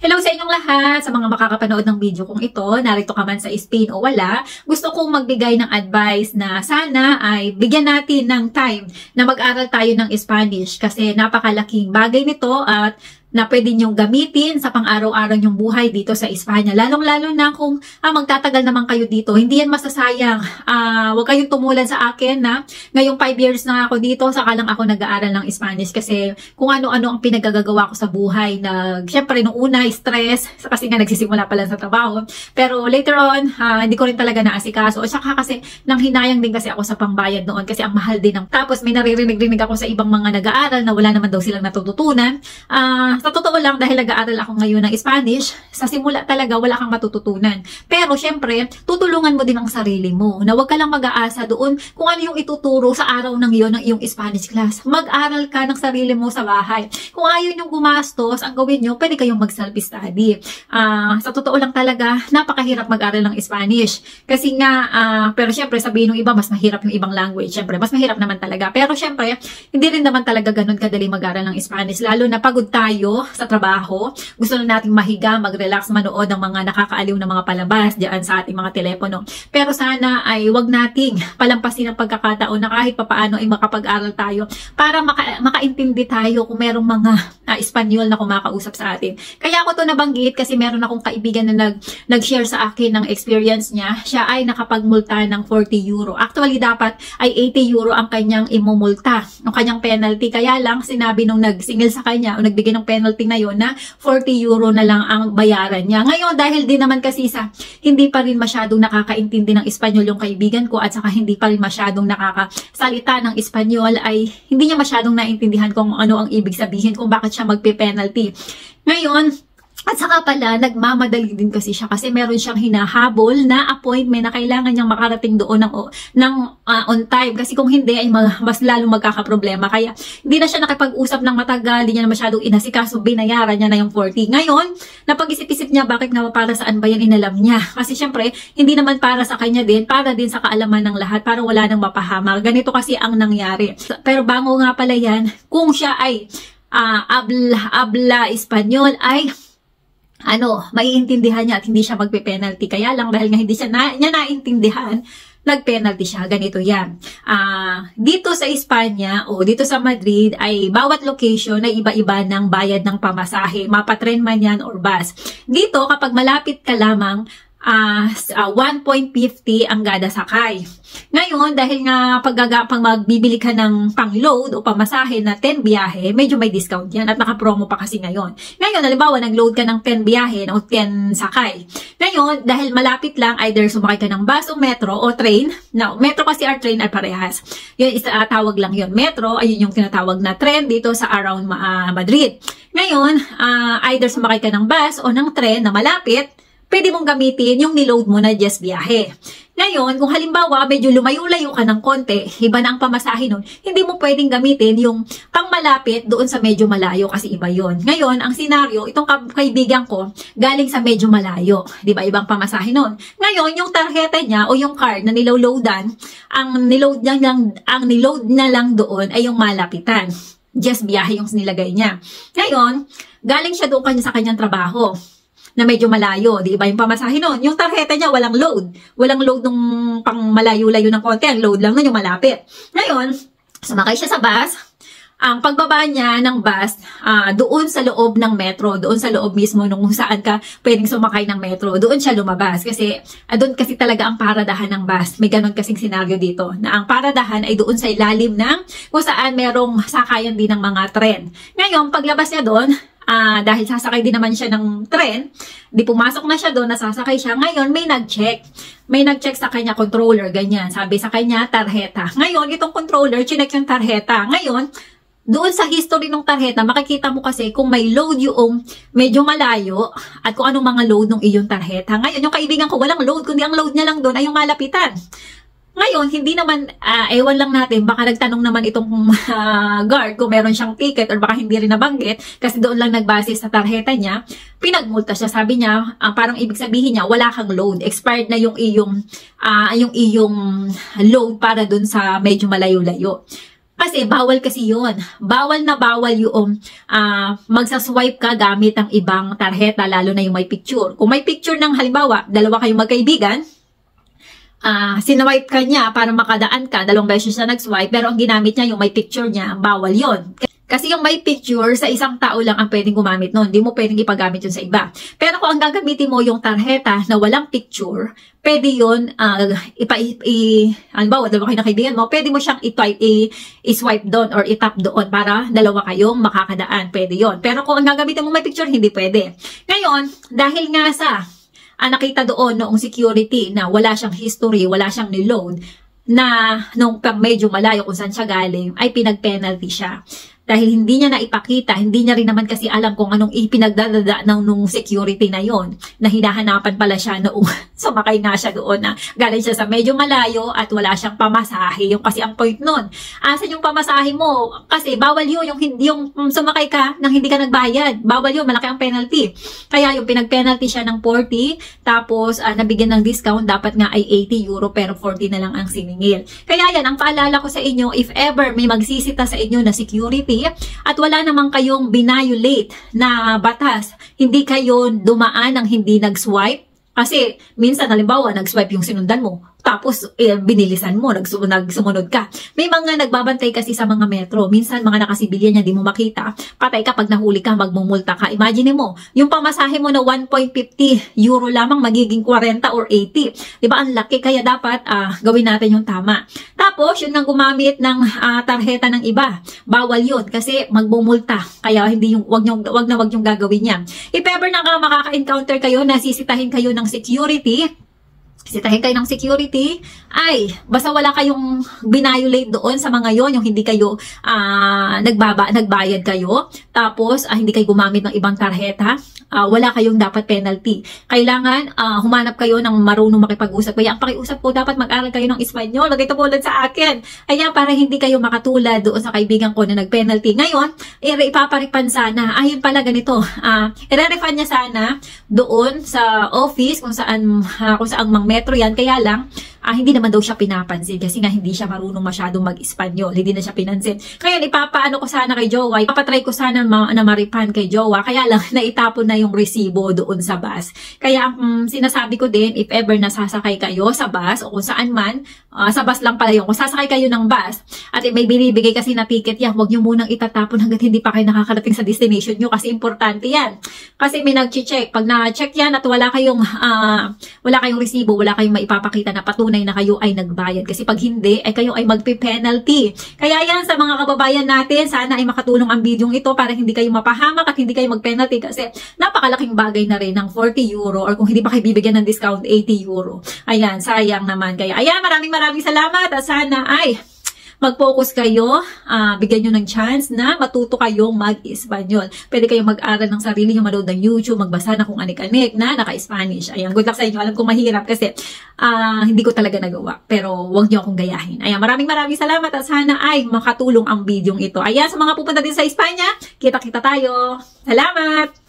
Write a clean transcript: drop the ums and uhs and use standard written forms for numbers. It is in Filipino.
Hello sa inyong lahat, sa mga makakapanood ng video kong ito, narito ka man sa Spain o wala, gusto kong magbigay ng advice na sana ay bigyan natin ng time na mag-aral tayo ng Spanish kasi napakalaking bagay nito at na pwede nyong gamitin sa pang-araw-araw nyong buhay dito sa Espanya. Lalong-lalo na kung magtatagal naman kayo dito. Hindi yan masasayang. Huwag kayong tumulad sa akin na ngayong 5 years na ako dito, saka lang ako nag-aaral ng Spanish kasi kung ano-ano ang pinagagagawa ko sa buhay. Siyempre, nung una, stress kasi nga nagsisimula pa lang sa trabaho. Pero later on, hindi ko rin talaga naasikaso. O saka kasi nang hinayang din kasi ako sa pangbayad noon kasi ang mahal din. Tapos may naririnig-rinig ako sa ibang mga nag-aaral na wala naman daw silang natututunan. Sa totoo lang, dahil nag-aaral ako ngayon ng Spanish, sa simula talaga wala kang matututunan. Pero syempre, tutulungan mo din ang sarili mo na huwag ka lang mag-aasa doon kung ano yung ituturo sa araw ng iyon ng iyong Spanish class. Mag-aral ka ng sarili mo sa bahay. Kung ayaw nyo gumastos, ang gawin nyo, pwede kayong mag-self-study. Sa totoo lang talaga, napakahirap mag-aral ng Spanish. Kasi nga, pero syempre sabihin ng iba, mas mahirap yung ibang language. Syempre, mas mahirap naman talaga. Pero syempre, hindi rin naman talaga ganun kadali mag-aral ng Spanish. Lalo na pagod tayo sa trabaho, gusto na nating mahiga, mag-relax, manood ng mga nakakaaliw na mga palabas diyan sa ating mga telepono. Pero sana ay wag nating palampasin ang pagkakataon na kahit papaano ay makapag-aral tayo para makaintindi tayo kung merong mga Espanyol na kumakausap sa atin. Kaya ako to nabanggit kasi meron akong kaibigan na nag-share sa akin ng experience niya. Siya ay nakapagmulta ng 40 euro. Actually, dapat ay 80 euro ang kanyang imumulta, ang kanyang penalty. Kaya lang, sinabi nung nagsingil sa kanya o nagbigay ng penalty na yon na 40 euro na lang ang bayaran niya. Ngayon, dahil din naman kasi hindi pa rin masyadong nakakaintindi ng Espanyol yung kaibigan ko at saka hindi pa rin masyadong nakakasalita ng Espanyol, ay hindi niya masyadong naintindihan kung ano ang ibig sabihin, kung bakit siya magpe-penalty. Ngayon, at saka pala, nagmamadali din kasi siya kasi meron siyang hinahabol na appointment na kailangan niyang makarating doon ng on time. Kasi kung hindi, ay mas lalong magkakaproblema. Kaya hindi na siya nakipag-usap ng matagal, hindi niya na masyadong inasikaso, binayaran niya na yung 40. Ngayon, napag-isip-isip niya bakit nga para saan ba yan inalam niya. Kasi syempre, hindi naman para sa kanya din, para din sa kaalaman ng lahat, para wala nang mapahama. Ganito kasi ang nangyari. Pero bango nga pala yan, kung siya ay habla Espanyol, ay maiintindihan niya at hindi siya magpe-penalty. Kaya lang dahil nga hindi niya naintindihan, nag-penalty siya. Ganito yan. Dito sa Espanya o dito sa Madrid ay bawat location ay iba-iba ng bayad ng pamasahe. Mapatren man yan or bus. Dito kapag malapit ka lamang, 1.50 ang gada sakay. Ngayon, dahil nga pag magbibili ka ng pang-load o pamasahe na 10 biyahe, medyo may discount yan at naka-promo pa kasi ngayon. Ngayon, halimbawa, nag-load ka ng 10 biyahe o 10 sakay. Ngayon, dahil malapit lang, either sumakay ka ng bus o metro o train. Now, metro kasi our train ay parehas. Yun, tawag lang yun. Metro, ayun yung tinatawag na train dito sa around Madrid. Ngayon, either sumakay ka ng bus o ng train na malapit, pwede mong gamitin yung niload mo na just biyahe. Ngayon, kung halimbawa medyo lumayo-layo ka ng konti, iba na ang pamasahe nun, hindi mo pwedeng gamitin yung pangmalapit doon sa medyo malayo kasi iba yon. Ngayon, ang senaryo, itong kaibigan ko, galing sa medyo malayo. Di ba? Ibang pamasahe nun. Ngayon, yung tarjeta niya o yung card na niload-loadan, ang niload na lang doon ay yung malapitan. Just biyahe yung nilagay niya. Ngayon, galing siya doon sa kanyang trabaho na medyo malayo, di ba yung pamasahe nun? Yung tarjeta niya, walang load. Walang load nung pang malayo-layo ng konti. Ang load lang nun yung malapit. Ngayon, sumakay siya sa bus. Ang pagbaba niya ng bus, doon sa loob ng metro, doon sa loob mismo nung saan ka pwedeng sumakay ng metro, doon siya lumabas. Kasi, doon kasi talaga ang paradahan ng bus. May ganun kasing senaryo dito, na ang paradahan ay doon sa ilalim ng kung saan merong sakayan din ng mga tren. Ngayon, paglabas niya doon, dahil sasakay din naman siya ng tren, di pumasok na siya doon, nasasakay siya. Ngayon, may nag-check. May nag-check sa kanya, controller, ganyan. Sabi sa kanya, tarjeta. Ngayon, itong controller, chinek yung tarjeta. Ngayon, doon sa history ng tarjeta, makikita mo kasi kung may load yung medyo malayo at kung anong mga load ng iyong tarjeta. Ngayon, yung kaibigan ko, walang load, kundi ang load niya lang doon ay yung malapitan. Ngayon, hindi naman, ewan lang natin, baka nagtanong naman itong guard kung meron siyang ticket or baka hindi rin nabanggit kasi doon lang nagbase sa tarjeta niya. Pinagmulta siya, sabi niya, parang ibig sabihin niya, wala kang load. Expired na yung iyong load para doon sa medyo malayo-layo. Kasi bawal kasi yun. Bawal na bawal yung magsaswipe ka gamit ang ibang tarjeta, lalo na yung may picture. Kung may picture ng halimbawa, dalawa kayong magkaibigan, sinwipe ka niya para makadaan ka, 2 beses siya nag-swipe, pero ang ginamit niya yung may picture niya, bawal yon. Kasi yung may picture, sa isang tao lang ang pwedeng gumamit nun. Hindi mo pwedeng ipagamit yun sa iba. Pero kung ang gagamitin mo yung tarjeta na walang picture, pwede yun, halimbawa, 2 kayo na kaibigan mo, pwede mo siyang i-swipe doon or i-tap doon para 2 kayong makakadaan. Pwede yun. Pero kung ang gagamitin mo may picture, hindi pwede. Ngayon, dahil nga sa nakita doon noong security na wala siyang history, wala siyang niload, na nung medyo malayo kung saan siya galing, ay pinag-penalty siya. Dahil hindi niya naipakita, hindi niya rin naman kasi alam kung anong ipinagdadada nung security na yon, na hinahanapan pala siya noong sumakay nga siya doon na galing siya sa medyo malayo at wala siyang pamasahe. Yung kasi ang point nun, asan yung pamasahe mo? Kasi bawal yun, yung sumakay ka nang hindi ka nagbayad. Bawal yun, malaki ang penalty. Kaya yung pinag-penalty siya ng 40, tapos nabigyan ng discount, dapat nga ay €80 pero 40 na lang ang siningil. Kaya yan, ang paalala ko sa inyo, if ever may magsisita sa inyo na security, at wala namang kayong binayolate na batas, hindi kayo dumaan ng hindi nag-swipe. Kasi minsan, halimbawa, nag-swipe yung sinundan mo, tapos binilisan mo, nagsumunod ka. May mga nagbabantay kasi sa mga metro. Minsan, mga nakasibilyan niya, di mo makita. Patay ka pag nahuli ka, magmumulta ka. Imagine mo, yung pamasahe mo na €1.50 lamang magiging 40 or 80. Diba? Ang laki. Kaya dapat gawin natin yung tama. Tapos, yun nang gumamit ng tarjeta ng iba. Bawal yun kasi magmumulta. Kaya hindi yung, wag yung gagawin yan. If ever na makaka-encounter kayo, nasisitahin kayo ng security, ay basta wala kayong binayolate doon sa mga yon, yung hindi kayo nagbayad kayo, tapos hindi kayo gumamit ng ibang tarjeta, wala kayong dapat penalty. Kailangan humanap kayo ng marunong makipag-usap. Kaya ang pakiusap ko, dapat mag-aral kayo ng Espanyol. Lagay ito bulad sa akin. Ayan, para hindi kayo makatulad doon sa kaibigan ko na nag-penalty. Ngayon, ipaparipan sana. Ayun pala ganito. I-refund niya sana doon sa office kung saan mang metro yan. Kaya lang, hindi naman daw siya pinapansin kasi nga hindi siya marunong masyadong mag-Espanyol. Hindi na siya pinansin. Kaya ipapaano ko sana kay Jowa, ipapatry ko sana na maripan kay Jowa. Kaya lang, naitapon na yung resibo doon sa bus. Kaya sinasabi ko din, if ever nasasakay kayo sa bus o kung saan man, sa bus lang pala yun, kung sasakay kayo ng bus at may binibigay kasi na ticket yan, huwag nyo munang itatapon hanggat hindi pa kayo nakakarating sa destination nyo kasi importante yan. Kasi may nag-check. Pag na-check yan at wala kayong resibo, wala kayong maipapakita na patunay na kayo ay nagbayad. Kasi pag hindi, ay kayo ay magpe-penalty. Kaya yan, sa mga kababayan natin, sana ay makatulong ang video ito para hindi kayo mapahamak at hindi kayo mag-penalty kasi napakalaking bagay na rin ng €40 or kung hindi pa kayo bibigyan ng discount, €80. Ayan, sayang naman. Kaya ayan, maraming salamat at sana ay mag-focus kayo, bigyan nyo ng chance na matuto kayong mag-Espanyol. Pwede kayong mag-aral ng sarili nyo, manood ng YouTube, magbasa na kung anik-anik na naka-Spanish. Ayan, good luck sa inyo. Alam kong mahirap kasi hindi ko talaga nagawa. Pero huwag nyo akong gayahin. Ayan, maraming salamat at sana ay makatulong ang video ito. Ayan, sa mga pupunta din sa Espanya, kita-kita tayo. Salamat!